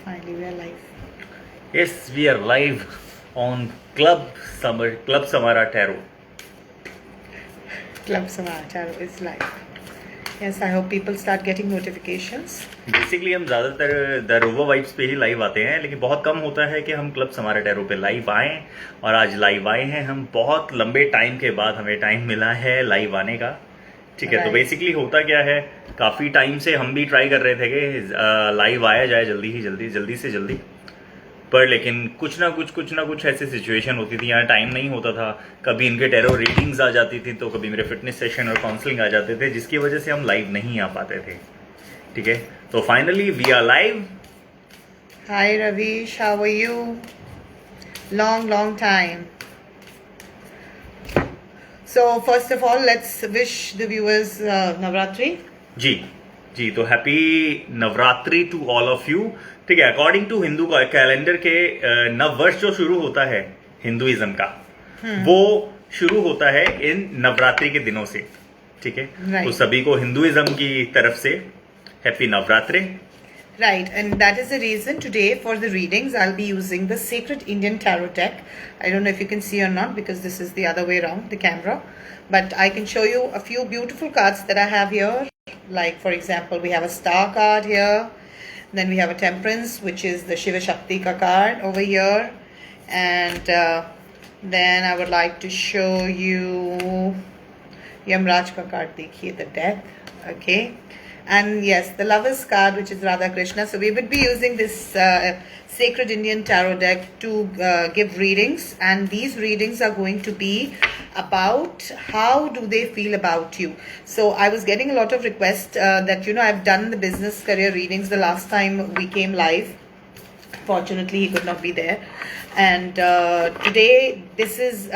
Finally, we are live. Yes, we are live on Club Samara Tarot. Club Samara Tarot is live. Yes, I hope people start getting notifications. Basically हम ज़्यादातर the रोवो vibes पे ही live आते हैं, लेकिन बहुत कम होता है कि हम क्लब समारा टैरो पे लाइव आएँ। और आज लाइव आए हैं हम, बहुत लंबे टाइम के बाद हमें टाइम मिला है लाइव आने का। ठीक है, तो बेसिकली होता क्या है, काफ़ी टाइम से हम भी ट्राई कर रहे थे कि लाइव आया जाए जल्दी से जल्दी, पर लेकिन कुछ ना कुछ ऐसी सिचुएशन होती थी, यहाँ टाइम नहीं होता था। कभी इनके टैरो रीडिंग्स आ जाती थी, तो कभी मेरे फिटनेस सेशन और काउंसलिंग आ जाते थे, जिसकी वजह से हम लाइव नहीं आ पाते थे। ठीक है, तो finally we are live. Hi Ravish, how are you? Long time. So first of all, let's wish the viewers Navratri. जी, तो happy Navratri to all of you. ठीक है, अकॉर्डिंग टू हिंदू कैलेंडर के नव वर्ष जो शुरू होता है हिंदुइज्म का, वो शुरू होता है इन नवरात्रि के दिनों से। ठीक है, तो सभी को हिंदुइज्म की तरफ से happy Navratri. Right, and that is the reason today for the readings I'll be using the Sacred Indian Tarot deck. I don't know if you can see or not because this is the other way around, the camera. But I can show you a few beautiful cards that I have here. Like for example, we have a star card here. Then we have a Temperance, which is the Shiva Shakti ka card over here. And then I would like to show you Yamraj ka card, dekhiye, the deck. Okay. And yes, the Lovers card, which is Radha Krishna. So we would be using this Sacred Indian Tarot deck to give readings, and these readings are going to be about how do they feel about you. So I was getting a lot of requests that I've done the business career readings the last time we came live. Fortunately, he could not be there, and today this is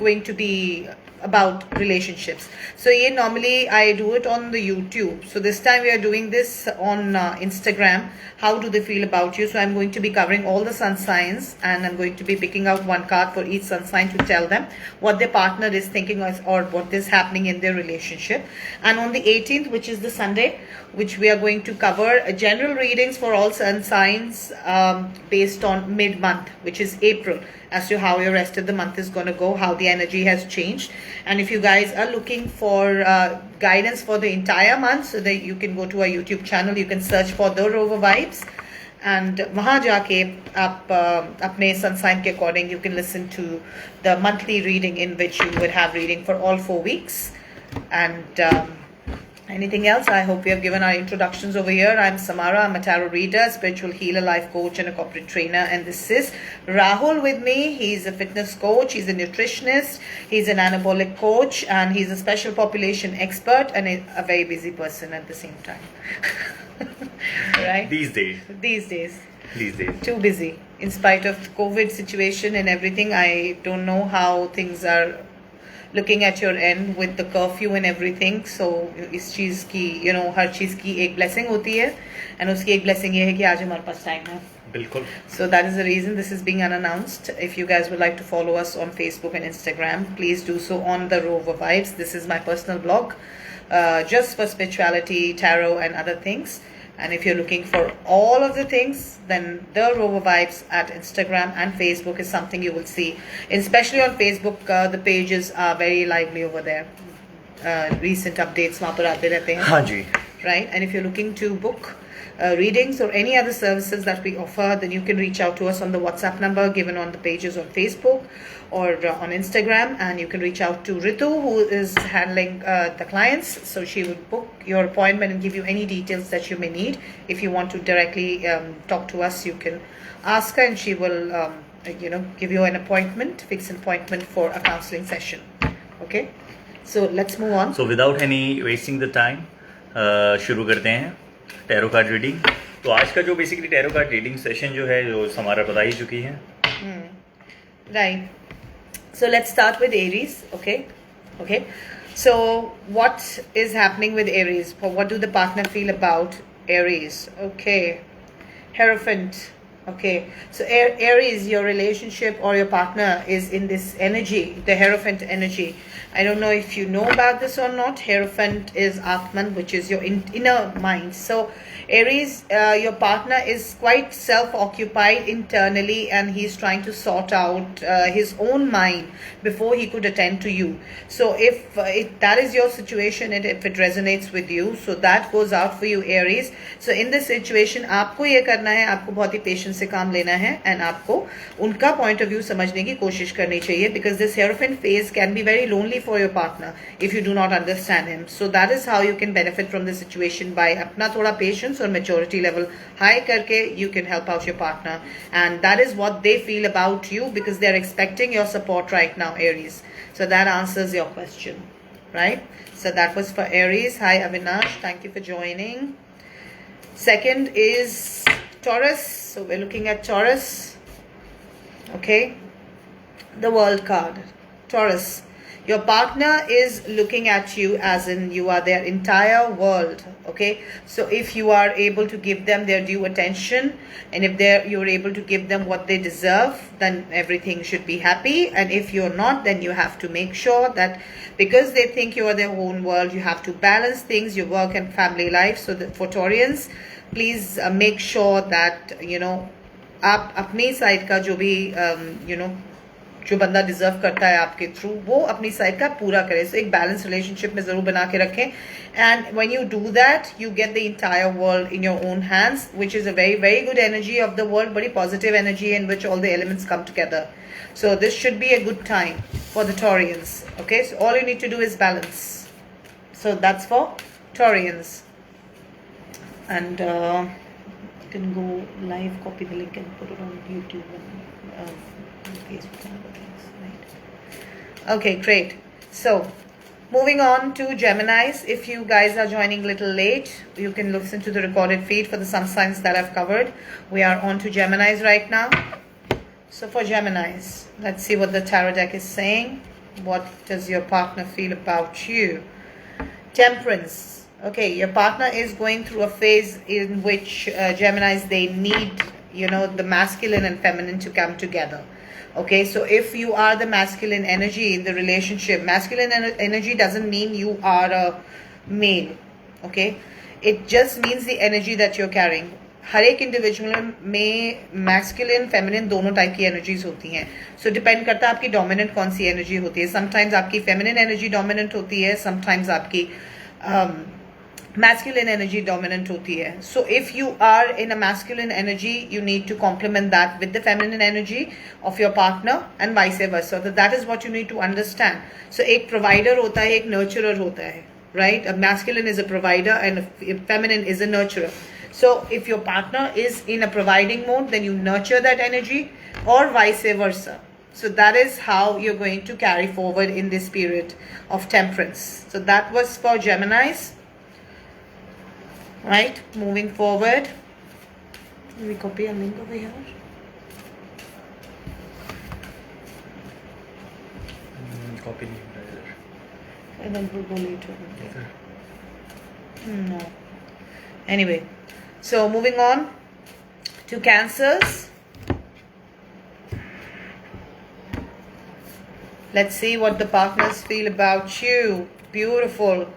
going to be about relationships. So normally I do it on the YouTube. So this time we are doing this on Instagram. How do they feel about you? So I'm going to be covering all the sun signs, and I'm going to be picking out one card for each sun sign to tell them what their partner is thinking or what is happening in their relationship. And on the 18th, which is the Sunday, which we are going to cover general readings for all sun signs based on mid-month, which is April, as to how your rest of the month is going to go, how the energy has changed. And if you guys are looking for guidance for the entire month, so that you can go to our YouTube channel, you can search for The Rover Vibes, and वहाँ जाके आप अपने sun sign के according you can listen to the monthly reading, in which you would have reading for all 4 weeks. And anything else? I hope we have given our introductions over here. I'm Samara. I'm a tarot reader, spiritual healer, life coach, and a corporate trainer. And this is Rahul with me. He's a fitness coach. He's a nutritionist. He's an anabolic coach, and he's a special population expert, and a very busy person at the same time. Right? These days. Too busy. In spite of COVID situation and everything, I don't know how things are looking at your end with the curfew and everything. So इस चीज़ की हर चीज़ की एक blessing होती है, and उसकी एक blessing ये है कि आज हमारे पास time है. बिल्कुल. So that is the reason this is being unannounced. If you guys would like to follow us on Facebook and Instagram, please do so on The Rover Vibes. This is my personal blog, just for spirituality, tarot, and other things. And if you're looking for all of the things, then The Rover Vibes at Instagram and Facebook is something you will see. Especially on Facebook, the pages are very lively over there. Recent updates वहाँ पर आते रहते हैं. हाँ जी. Right? And if you're looking to book readings or any other services that we offer, then you can reach out to us on the WhatsApp number given on the pages on Facebook or on Instagram, and you can reach out to Ritu, who is handling the clients. So she would book your appointment and give you any details that you may need. If you want to directly talk to us, you can ask her, and she will give you an appointment, fix an appointment for a counseling session. Okay, so let's move on. So without any wasting the time, शुरू करते हैं tarot card reading. तो आज का जो basically tarot card reading session जो है, जो समारा बता ही चुकी है। Right. So let's start with Aries. Okay. So what is happening with Aries? What do the partner feel about Aries? Okay. Hierophant. Okay. So Aries, your relationship or your partner is in this energy, the Hierophant energy. I don't know if you know about this or not. Hierophant is Atman, which is your inner mind. So Aries, your partner is quite self-occupied internally, and he's trying to sort out his own mind before he could attend to you. So if that is your situation, and if it resonates with you, so that goes out for you, Aries. So in this situation, आपको ये करना है, आपको बहुत ही patience से काम लेना है, and आपको उनका point of view समझने की कोशिश करनी चाहिए, because this Hierophant phase can be very lonely for your partner if you do not understand him. So that is how you can benefit from the situation, by अपना थोड़ा patience और maturity level high करके you can help out your partner, and that is what they feel about you, because they are expecting your support right now, Aries. So that answers your question, right? So that was for Aries. Hi Avinash, thank you for joining. Second is Taurus. So we're looking at Taurus. Okay, the World card. Taurus, your partner is looking at you as in you are their entire world. Okay, so if you are able to give them their due attention, and if you're able to give them what they deserve, then everything should be happy. And if you're not, then you have to make sure that, because they think you are their own world, you have to balance things, your work and family life. So for Taurians, please make sure that आप अपनी side का जो भी जो बंदा deserve करता है आपके थ्रू, वो अपनी साइड का पूरा करे. सो एक बैलेंस रिलेशनशिप में जरूर बना के रखें. And when you do that, you get the entire world in your own hands, which is a very very good energy of the world, बड़ी positive energy in which all the elements come together. So this should be a good time for the Taurians. Okay, so all you need to do is balance. So that's for Taurians. And you can go live, copy the link and put it on YouTube and Facebook and other things, right? Okay, great. So moving on to Geminis. If you guys are joining a little late, you can listen to the recorded feed for the sun signs that I've covered. We are on to Geminis right now. So for Geminis, let's see what the tarot deck is saying. What does your partner feel about you? Temperance. Okay, your partner is going through a phase in which Geminis, they need the masculine and feminine to come together. Okay, so if you are the masculine energy in the relationship, masculine energy doesn't mean you are a male. Okay, it just means the energy that you're carrying. हर एक individual में masculine feminine दोनों type की energies होती हैं. सो depend करता है आपकी dominant कौन सी एनर्जी होती है. समटाइम्स आपकी फेमिनिन एनर्जी डोमिनेंट होती है, समटाइम्स आपकी masculine energy dominant hoti hai. So if you are in a masculine energy, you need to complement that with the feminine energy of your partner, and vice versa. So that is what you need to understand. So ek provider hota hai, ek nurturer hota hai, right? A masculine is a provider and a feminine is a nurturer. So if your partner is in a providing mode, then you nurture that energy, or vice versa. So that is how you're going to carry forward in this period of temperance. So that was for Geminis. Right, moving forward, we copy a link over here. Copy नहीं इधर. And then we'll go later. No. Anyway, so moving on to Cancers. Let's see what the partners feel about you. Beautiful.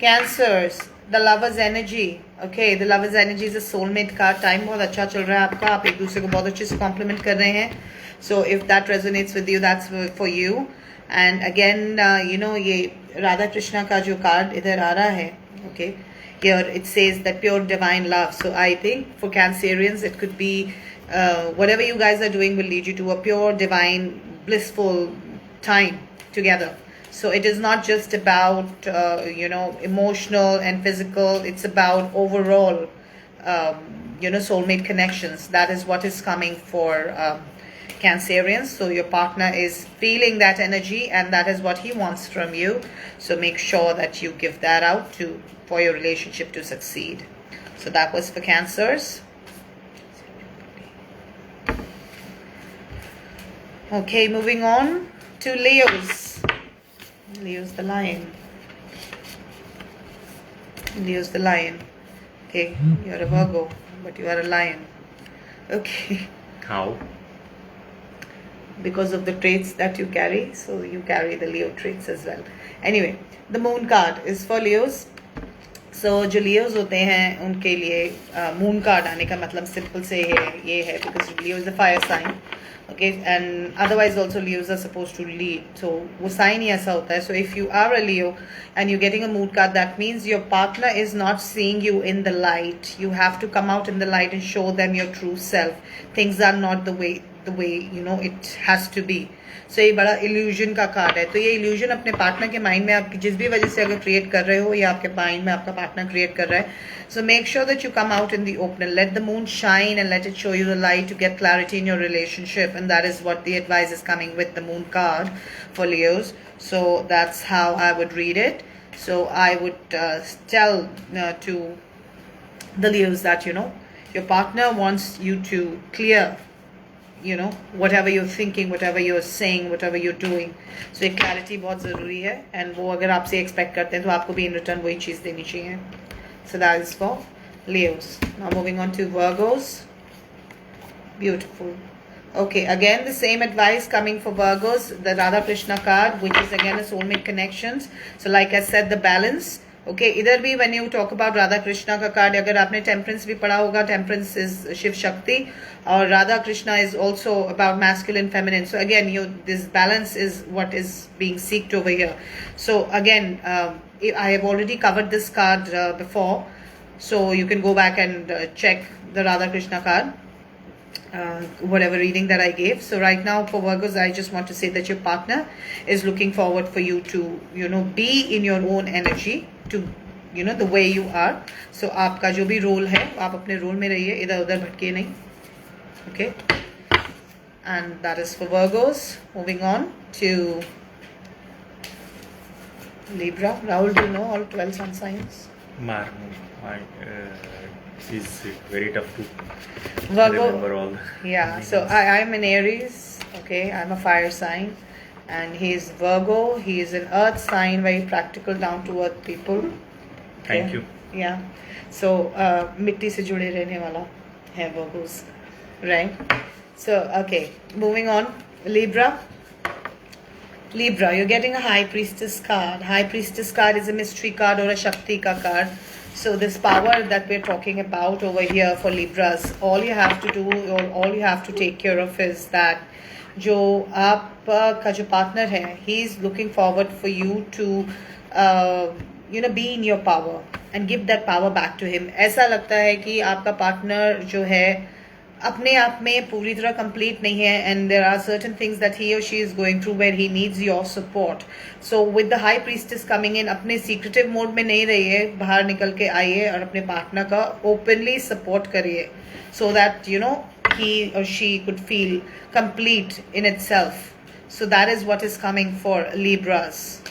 Cancers. The Lover's energy. Okay, the Lover's energy is a soulmate card. Time बहुत अच्छा चल रहा है आपका, आप एक दूसरे को बहुत अच्छे से कॉम्प्लीमेंट कर रहे हैं. So if that resonates with you, that's for you. And again, ये राधा कृष्णा का जो कार्ड इधर आ रहा है, okay, here it says that pure divine love. So I think for Cancerians, it could be whatever you guys are doing will lead you to a pure divine blissful time together. So it is not just about emotional and physical. It's about overall soulmate connections. That is what is coming for Cancerians. So your partner is feeling that energy, and that is what he wants from you. So make sure that you give that out for your relationship to succeed. So that was for Cancers. Okay, moving on to Leos. Leo's the lion. Leo's the lion. Okay, you're a Virgo, but you are a lion. Okay. How? Because of the traits that you carry, so you carry the Leo traits as well. Anyway, the Moon card is for Leos. सो जो Leos होते हैं उनके लिए moon card आने का मतलब simple से ये है because Leo is a fire sign, okay, and otherwise also Leos are suppose to lead, so वो साइन ही ऐसा होता है. So if you are a Leo and you're getting a mood card, that means your partner is not seeing you in the light. You have to come out in the light and show them your true self. Things are not the way you know it has to be. So ये बड़ा illusion का card है. तो ये illusion अपने partner के mind में आप जिस भी वजह से अगर क्रिएट कर रहे हो या आपके माइंड में आपका पार्टनर क्रिएट कर रहा है, so make sure that you come out in the open, let the moon shine and let it show you the light to get clarity in your relationship, and that is what the advice is coming with the moon card for Leos. So that's how I would read it. So I would tell to the Leos that, you know, your partner wants you to clear, you know, whatever you're thinking, whatever you're saying, whatever you're doing. So एक clarity बहुत ज़रूरी है, and वो अगर आपसे expect करते हैं तो आपको भी in return वही चीज़ देनी चाहिए. So that is for Leos. Now moving on to Virgos. Beautiful. Okay, again the same advice coming for Virgos, the Radha Krishna card, which is again a soulmate connections. So like I said, the balance. Okay, इधर भी when you talk about Radha Krishna का card, अगर आपने Temperance भी पढ़ा होगा, Temperance is Shiv Shakti, और Radha Krishna is also about masculine, feminine. So again, this balance is what is being seeked over here. So again, I have already covered this card before, so you can go back and check the Radha Krishna card. Whatever reading that I gave. So right now for Virgos, I just want to say that your partner is looking forward for you to, you know, be in your own energy, to, you know, the way you are. So आपका जो भी role है आप अपने role में रहिए, इधर उधर भटके नहीं. Okay, and that is for Virgos. Moving on to Libra. Rahul, do you know all 12 sun signs? It's very tough to Virgo. remember all. Yeah, so I'm an Aries, okay, I'm a fire sign, and he's Virgo. He is an earth sign, very practical, down to earth people. Thank you. Yeah, so मिट्टी से जुड़े रहने वाला है Virgos, right? So okay, moving on, Libra. Libra, you're getting a High Priestess card. High Priestess card is a mystery card or a Shakti ka card. So this power that we're talking about over here for Libras, all you have to do or all you have to take care of is that जो आपका जो partner है, he is looking forward for you to you know, be in your power and give that power back to him. ऐसा लगता है कि आपका partner जो है अपने आप में पूरी तरह कंप्लीट नहीं है, and there are certain things that he or she is going through where he needs your support. So with the High Priestess coming in, अपने secretive mode में नहीं रहिए, बाहर निकल के आइए और अपने पार्टनर का openly support करिए, so that, you know, he or she could feel complete in itself. So that is what is coming for Libras.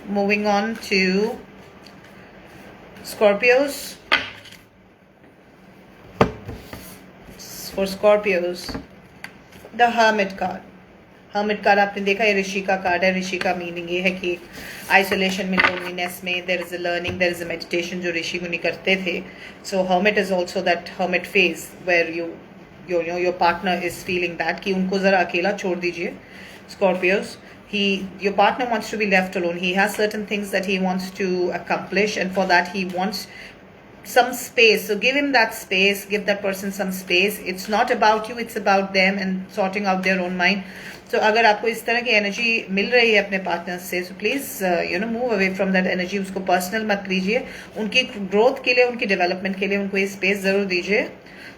Moving on to Scorpios. For Scorpios, the Hermit card. Hermit card आपने देखा, ये ऋषि का card है. ऋषि का meaning ये है कि isolation में, लोनलीनेस में, there is a learning, there is a meditation जो ऋषि मुनि करते थे. So hermit is also that hermit phase where your partner is feeling that कि उनको जरा अकेला छोड़ दीजिए. Scorpios, your partner wants to be left alone. He has certain things that he wants to accomplish, and for that he wants some space. So give him that space, give that person some space. It's not about you, it's about them and sorting out their own mind. So अगर आपको इस तरह की energy मिल रही है अपने partner से, so please you know, move away from that energy. उसको पर्सनल मत लीजिए. उनकी ग्रोथ के लिए, उनकी डेवलपमेंट के लिए उनको ये स्पेस जरूर दीजिए.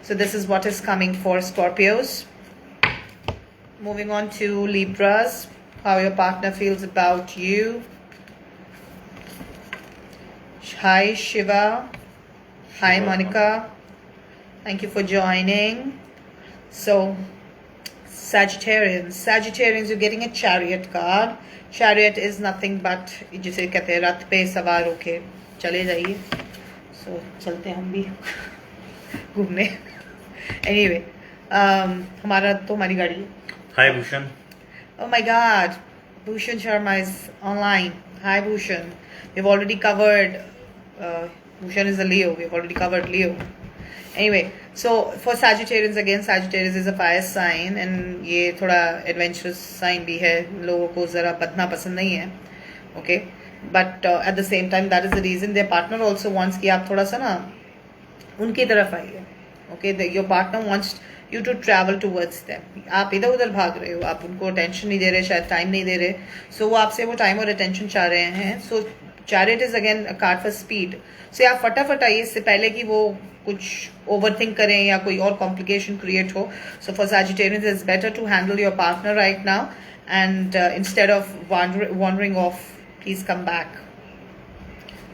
So this is what is coming for Scorpios. Moving on to Libras, how your partner feels about you. Hi Shiva. Hi Monica, thank you for joining. So Sagittarians, you're getting a Chariot card. Chariot is nothing but जिसे कहते हैं रथ पे सवार होके चले जाइए. So चलते हैं हम भी घूमने. Anyway, हमारा तो हमारी गाड़ी है. Hi Bhushan. Oh my God, Bhushan Sharma is online. Hi Bhushan, we've already covered. Bhushan is a Leo. We've already covered Leo. Anyway, so for Sagittarians, again, Sagittarius is a fire sign, and ये थोड़ा adventurous sign भी है. लोगों को ज़रा बदना पसंद नहीं है. Okay, but at the same time that is the reason their partner also wants कि आप थोड़ा सा ना उनकी तरफ आइए. Okay, your partner wants you to travel towards them. आप इधर उधर भाग रहे हो, आप उनको attention नहीं दे रहे, शायद time नहीं दे रहे, so वो आपसे वो time और attention चाह रहे हैं. So chariot is again a card for speed. So आप फटाफट आइए इससे पहले कि वो कुछ overthink करें या कोई और complication create हो. So for Sagittarians, it's better to handle your partner right now, and instead of wandering off, please come back.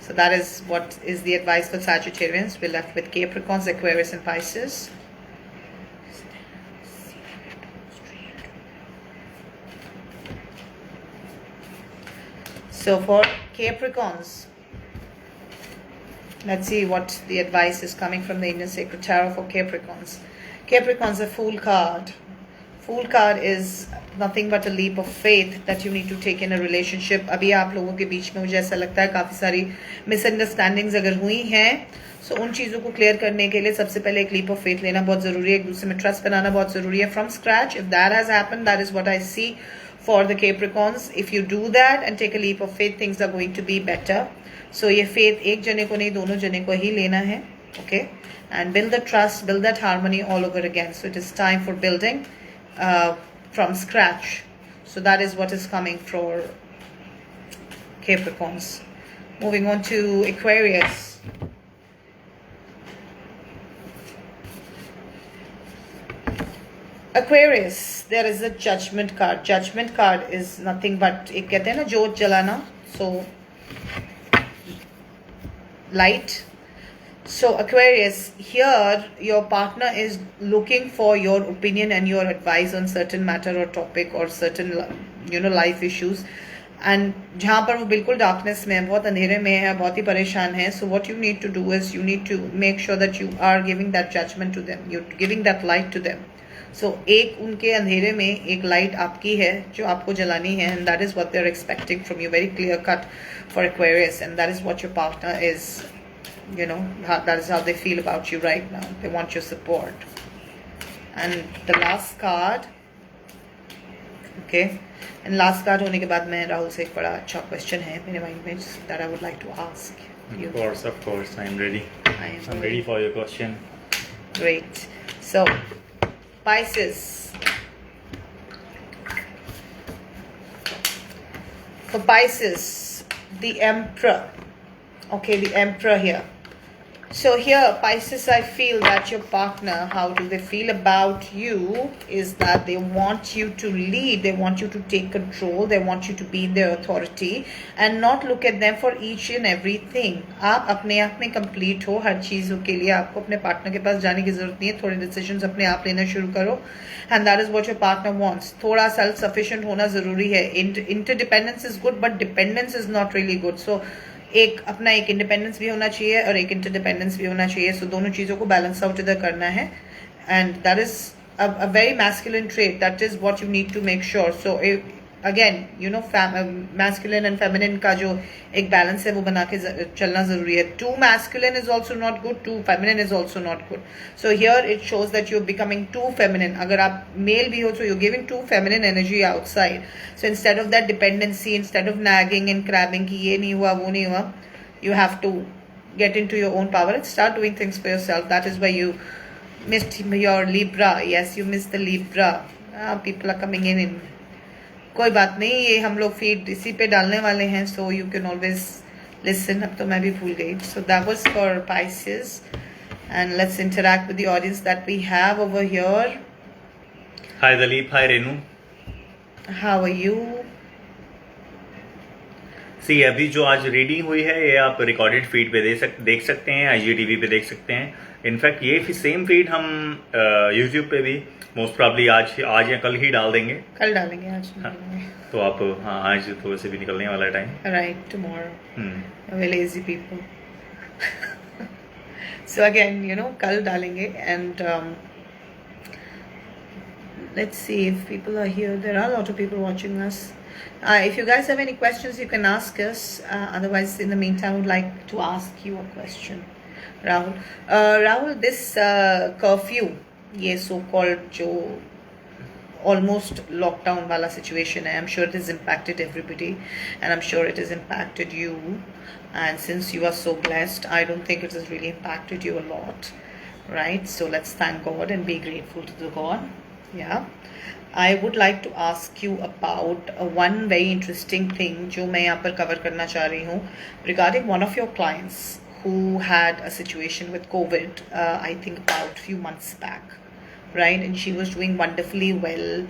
So that is what is the advice for Sagittarians. We're left with Capricorns, Aquarius, and Pisces. So for Capricorns, let's see what the advice is coming from the Indian Sacred Tarot for Capricorns. Capricorns, a Fool card. Fool card is nothing but a leap of faith that you need to take in a relationship. अभी आप लोगों के बीच में मुझे ऐसा लगता है काफ़ी सारी misunderstandings अगर हुई हैं, so उन चीज़ों को clear करने के लिए सबसे पहले एक leap of faith लेना बहुत ज़रूरी है, एक दूसरे में trust बनाना बहुत ज़रूरी है from scratch. If that has happened, that is what I see for the Capricorns. If you do that and take a leap of faith, things are going to be better. So ये faith एक जने को नहीं, दोनों जने को ही लेना है, okay? And build the trust, build that harmony all over again. So it is time for building from scratch. So that is what is coming for Capricorns. Moving on to Aquarius. Aquarius, there is a judgment card. Judgment card is nothing but एक कहते हैं ना जोत जलाना. So light. So Aquarius, here your partner is looking for your opinion and your advice on certain matter or topic or certain life issues, and जहाँ पर वो बिल्कुल darkness में है, बहुत अंधेरे में है, बहुत ही परेशान है. So what you need to do is you need to make sure that you are giving that judgment to them, you're giving that light to them. So एक उनके अंधेरे में एक light आपकी है जो आपको जलानी है, and that is what they're expecting from you. Very clear cut for Aquarius, and that is what your partner is. That is how they feel about you right now. They want your support. And the last card, okay, and last card होने के बाद मैं राहुल से एक बड़ा अच्छा question है मेरे mind में that I would like to ask you. Of course, I'm ready. I'm ready for your question. Great. So, Pisces. For Pisces, the Emperor. Okay, the Emperor here. So here, Pisces, I feel that your partner, how do they feel about you, is that they want you to lead, they want you to take control, they want you to be their authority and not look at them for each and everything. आप अपने आप में complete हो, हर चीज़ों के लिए आपको अपने partner के पास जाने की ज़रूरत नहीं है, थोड़े decisions अपने आप लेना शुरू करो, and that is what your partner wants. थोड़ा self-sufficient होना ज़रूरी है. Interdependence is good, but dependence is not really good. So एक अपना एक इंडिपेंडेंस भी होना चाहिए और एक इंटरडिपेंडेंस भी होना चाहिए. सो दोनों चीज़ों को बैलेंस आउट इधर करना है, and that is a very masculine trait. That is what you need to make sure. So again masculine and feminine का जो एक बैलेंस है वो बना के चलना ज़रूरी है. Too masculine is also not good, too feminine is also not good. So here it shows that you are becoming too feminine. अगर आप मेल भी हो तो you are giving too feminine energy outside. So instead of that dependency, instead of nagging and crabbing कि ये नहीं हुआ वो नहीं हुआ, you have to get into your own power and start doing things for yourself. That is why you missed your Libra. Yes, you missed the Libra. People are coming in. कोई बात नहीं, ये हम लोग फीड इसी पे डालने वाले हैं, so you can always listen. अब तो मैं भी भूल गई. So that was for Pisces, and let's interact with the audience that we have over here. Hi Dalip, hi Renu. How are you? सी अभी जो आज रीडिंग हुई है ये आप रिकॉर्डेड फीड पे देख सकते हैं, IGTV पे देख सकते हैं. इनफैक्ट ये सेम फीड हम यूट्यूब पे भी मोस्ट प्रॉब्ली आज या कल ही डाल देंगे. कल डालेंगे, आज नहीं हाँ, डालेंगे. तो आप आज तो वैसे भी निकलने वाला time. Right, tomorrow. We're lazy people. So again, कल डालेंगे, and let's see if people are here. There are a lot of people watching us. If you guys have any questions, you can ask us. Otherwise, in the meantime, I would like to ask you a question, Rahul. Rahul, this curfew, ये so-called जो almost lockdown wala situation hai. I'm sure it has impacted everybody, and I'm sure it has impacted you. And since you are so blessed, I don't think it has really impacted you a lot, right? So let's thank God and be grateful to the God. Yeah. I would like to ask you about one very interesting thing जो मैं यहाँ पर cover करना चाह रही हूँ regarding one of your clients who had a situation with COVID, I think about few months back, right? And she was doing wonderfully well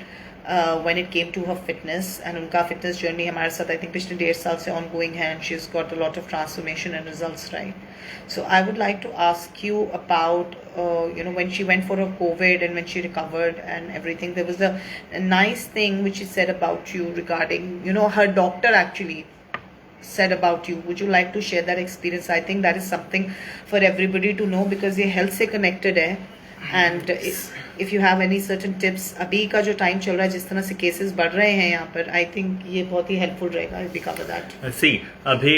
when it came to her fitness, and उनका fitness journey हमारे साथ I think पिछले 1.5 साल से ongoing है, and she's got a lot of transformation and results, right? So I would like to ask you about when she went for her COVID and when she recovered and everything, there was a nice thing which she said about you regarding her doctor actually said about you. Would you like to share that experience? I think that is something for everybody to know because ये health से connected है. And if you have any certain tips, अभी का जो time चल रहा है जिस तरह से केसेस बढ़ रहे हैं यहाँ पर, आई थिंक ये बहुत ही हेल्पफुल रहेगा if we cover that. सी अभी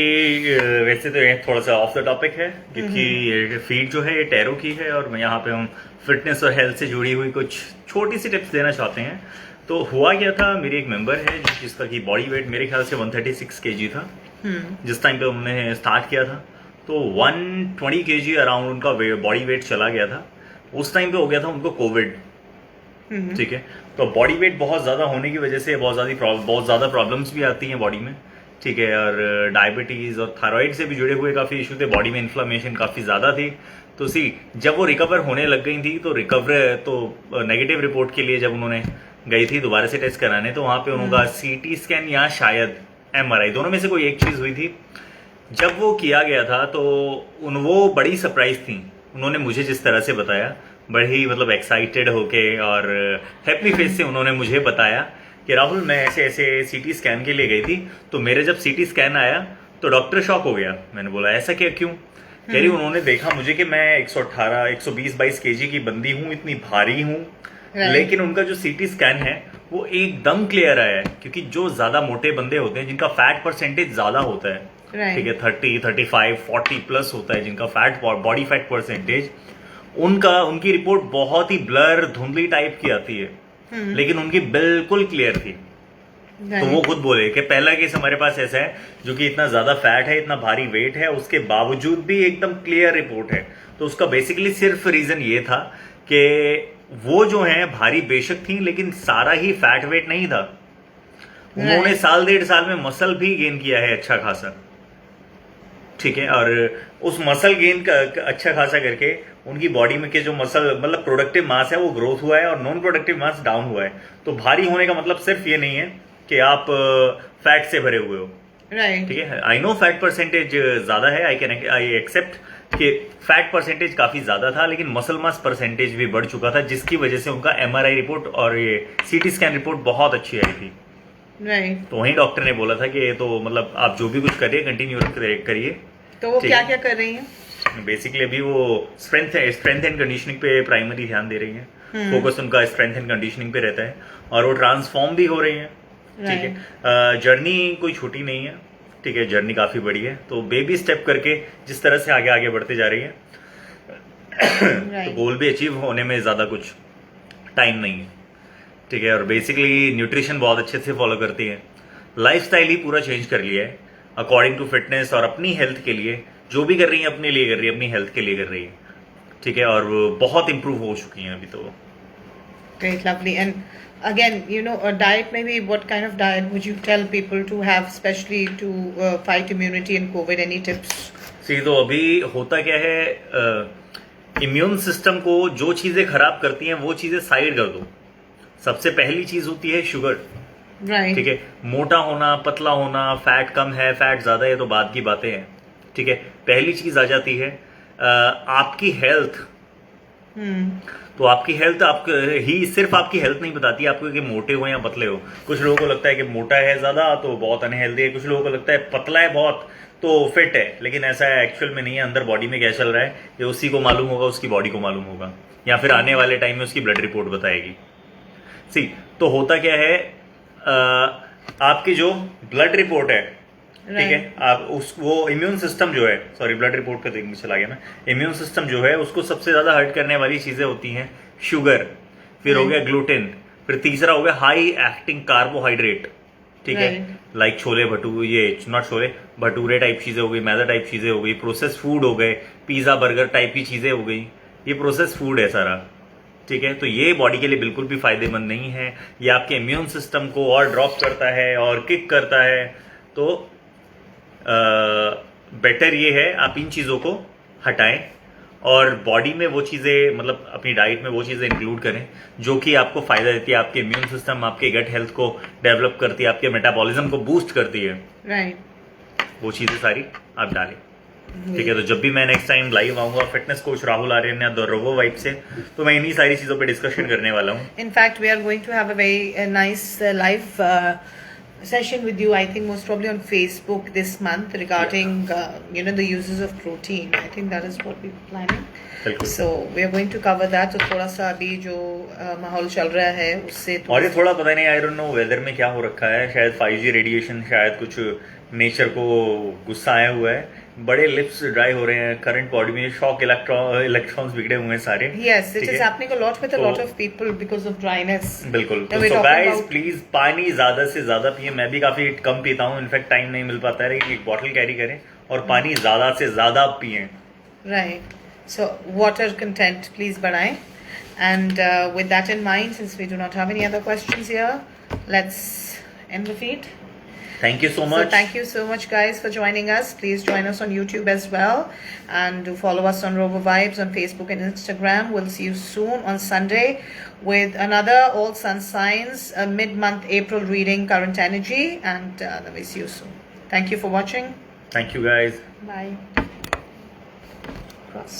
वैसे तो ये थोड़ा सा ऑफ द टॉपिक है क्योंकि फीड जो है ये टैरो की है और यहाँ पे हम फिटनेस और हेल्थ से जुड़ी हुई कुछ छोटी सी टिप्स देना चाहते हैं. तो हुआ क्या था, मेरी एक मेंबर है जिसका की बॉडी वेट मेरे ख्याल से 136 kg था जिस टाइम पे हमने स्टार्ट किया था. तो 120 kg अराउंड उनका बॉडी वेट चला गया था. उस टाइम पे हो गया था उनको कोविड. ठीक है, तो बॉडी वेट बहुत ज़्यादा होने की वजह से बहुत ज़्यादा प्रॉब्लम्स भी आती हैं बॉडी में. ठीक है, और डायबिटीज़ और थायराइड से भी जुड़े हुए काफ़ी इशू थे. बॉडी में इन्फ्लामेशन काफ़ी ज़्यादा थी. तो जब वो रिकवर होने लग गई थी तो नेगेटिव रिपोर्ट के लिए जब उन्होंने गई थी दोबारा से टेस्ट कराने, तो वहाँ पे उनका CT स्कैन या शायद MRI दोनों में से कोई एक चीज़ हुई थी. जब वो किया गया था तो वो बड़ी सरप्राइज थी. उन्होंने मुझे जिस तरह से बताया, बड़ी मतलब एक्साइटेड होके और हैप्पी फेस से उन्होंने मुझे बताया कि राहुल मैं ऐसे ऐसे CT स्कैन के लिए गई थी, तो मेरे जब CT स्कैन आया तो डॉक्टर शॉक हो गया. मैंने बोला ऐसा क्या, क्यों? कह रही उन्होंने देखा मुझे कि मैं 118 120-22 kg की बंदी हूँ, इतनी भारी हूँ, लेकिन उनका जो CT स्कैन है वो एकदम क्लियर आया है. क्योंकि जो ज्यादा मोटे बंदे होते हैं जिनका फैट परसेंटेज ज्यादा होता है, ठीक है, 30, 35, 40 प्लस होता है जिनका फैट बॉडी फैट परसेंटेज, उनकी रिपोर्ट बहुत ही ब्लर धुंधली टाइप की आती है, लेकिन उनकी बिल्कुल क्लियर थी. तो वो खुद बोले कि पहला केस हमारे पास ऐसा है जो कि इतना ज्यादा फैट है, इतना भारी वेट है, उसके बावजूद भी एकदम क्लियर रिपोर्ट है. तो उसका बेसिकली सिर्फ रीजन ये था कि वो जो है भारी बेशक थी लेकिन सारा ही फैट वेट नहीं था. उन्होंने 1.5 साल में मसल भी गेन किया है अच्छा खासा. ठीक है, और उस मसल गेन का अच्छा खासा करके उनकी बॉडी में के जो मसल मतलब प्रोडक्टिव मास है वो ग्रोथ हुआ है और नॉन प्रोडक्टिव मास डाउन हुआ है. तो भारी होने का मतलब सिर्फ ये नहीं है कि आप फैट से भरे हुए हो. राइट, ठीक है, आई नो फैट परसेंटेज ज्यादा है, आई एक्सेप्ट कि फैट परसेंटेज काफी ज्यादा था, लेकिन मसल मास परसेंटेज भी बढ़ चुका था जिसकी वजह से उनका MRI रिपोर्ट और ये CT स्कैन रिपोर्ट बहुत अच्छी आई थी. राइट. तो वहीं डॉक्टर ने बोला था कि तो मतलब आप जो भी कुछ करिए कंटिन्यू करिए. तो वो क्या क्या कर रही हैं? बेसिकली अभी वो स्ट्रेंथ एंड कंडीशनिंग पे प्राइमरी ध्यान दे रही हैं. फोकस उनका स्ट्रेंथ एंड कंडीशनिंग पे रहता है और वो ट्रांसफॉर्म भी हो रही हैं. ठीक है, जर्नी कोई छोटी नहीं है. ठीक है, जर्नी काफी बड़ी है. तो बेबी स्टेप करके जिस तरह से आगे बढ़ते जा रही है तो गोल भी अचीव होने में ज्यादा कुछ टाइम नहीं है. ठीक है, और बेसिकली न्यूट्रिशन बहुत अच्छे से फॉलो करती है. लाइफस्टाइल ही पूरा चेंज कर लिया है अकॉर्डिंग टू फिटनेस और अपनी हेल्थ के लिए. जो भी कर रही है अपने लिए कर रही है, अपनी हेल्थ के लिए कर रही है. ठीक है, और बहुत इंप्रूव हो चुकी हैं अभी तो. Great, lovely. And again, a diet, maybe what kind of diet would you tell people to have, especially to fight immunity and COVID? Any tips? तो अभी होता क्या है, इम्यून सिस्टम को जो चीजें खराब करती हैं वो चीजें साइड कर दो. सबसे पहली चीज होती है शुगर. राइट. ठीक है, मोटा होना, पतला होना, फैट कम है, फैट ज्यादा है, तो बात की बातें हैं. ठीक है, पहली चीज आ जाती है आपकी हेल्थ. तो आपकी हेल्थ सिर्फ आपकी हेल्थ नहीं बताती आपको कि मोटे हो या पतले हो. कुछ लोगों को लगता है कि मोटा है ज्यादा तो बहुत अनहेल्दी है, कुछ लोगों को लगता है पतला है बहुत तो फिट है, लेकिन ऐसा एक्चुअल में नहीं है. अंदर बॉडी में क्या चल रहा है ये उसी को मालूम होगा, उसकी बॉडी को मालूम होगा, या फिर आने वाले टाइम में उसकी ब्लड रिपोर्ट बताएगी. तो होता क्या है, आपकी जो ब्लड रिपोर्ट है, ठीक है, आप वो इम्यून सिस्टम जो है, सॉरी ब्लड रिपोर्ट का देखने चला गया मैं, इम्यून सिस्टम जो है उसको सबसे ज्यादा हर्ट करने वाली चीजें होती हैं शुगर, फिर हो गया ग्लूटेन, फिर तीसरा हो गया हाई एक्टिंग कार्बोहाइड्रेट, ठीक है, Right. लाइक छोले भटूरे, ये नॉट छोले भटूरे टाइप चीजें हो गई, मैदा टाइप चीजें हो गई, प्रोसेस फूड हो गए, पिज्जा बर्गर टाइप की चीजें हो गई, ये प्रोसेस फूड है सारा, ठीक है। तो ये बॉडी के लिए बिल्कुल भी फायदेमंद नहीं है, ये आपके इम्यून सिस्टम को और ड्रॉप करता है और किक करता है। तो बेटर ये है आप इन चीज़ों को हटाएं और बॉडी में वो चीज़ें, मतलब अपनी डाइट में वो चीज़ें इंक्लूड करें जो कि आपको फायदा देती है, आपके इम्यून सिस्टम, आपके गट हेल्थ को डेवलप करती है, आपके मेटाबॉलिज्म को बूस्ट करती है, Right. वो चीज़ें सारी आप डालें, ठीक है। तो जब भी मैं नेक्स्ट टाइम लाइव आऊंगा फिटनेस कोच राहुल आर्यन या द रोबो वाइब से, तो मैं इन्हीं सारी चीज़ों पे डिस्कशन करने वाला हूँ। In fact, we are going to have a very nice live session with you. I think most probably on Facebook this month regarding the uses of protein. I think that is what we're planning. बिल्कुल। So we are going to cover that. तो थोड़ा सा अभी जो माहौल चल रहा है उससे और ये थोड़ा पता नहीं, आई डोंट नो वेदर में क्या हो रखा है, शायद 5G रेडिएशन, शायद कुछ नेचर को गुस्सा आया हुआ है, बड़े लिप्स ड्राई हो रहे हैं, करंट बॉडी में शॉक इलेक्ट्रॉन्स बिगड़े हुए हैं सारे। Yes, it ठीक is है? happening a lot with a lot of people because of dryness. बिल्कुल। Now we're तो talking गाइस about- प्लीज पानी ज्यादा से ज्यादा पिए, मैं भी काफी कम पीता हूँ, इनफैक्ट टाइम नहीं मिल पाता है, लेकिन एक बॉटल कैरी करें और पानी ज्यादा से ज्यादा पिए। Right. So water content please बढ़ाएं. And with that in mind, since we do not have any other questions here, let's end the feed. Thank you so So much. thank you so much guys for joining us. Please join us on YouTube as well, and do follow us on Robo Vibes on Facebook and Instagram. We'll see you soon on Sunday with another All Sun Signs mid-month April reading, current energy, and then we see you soon. Thank you for watching. Thank you guys. Bye. Cross.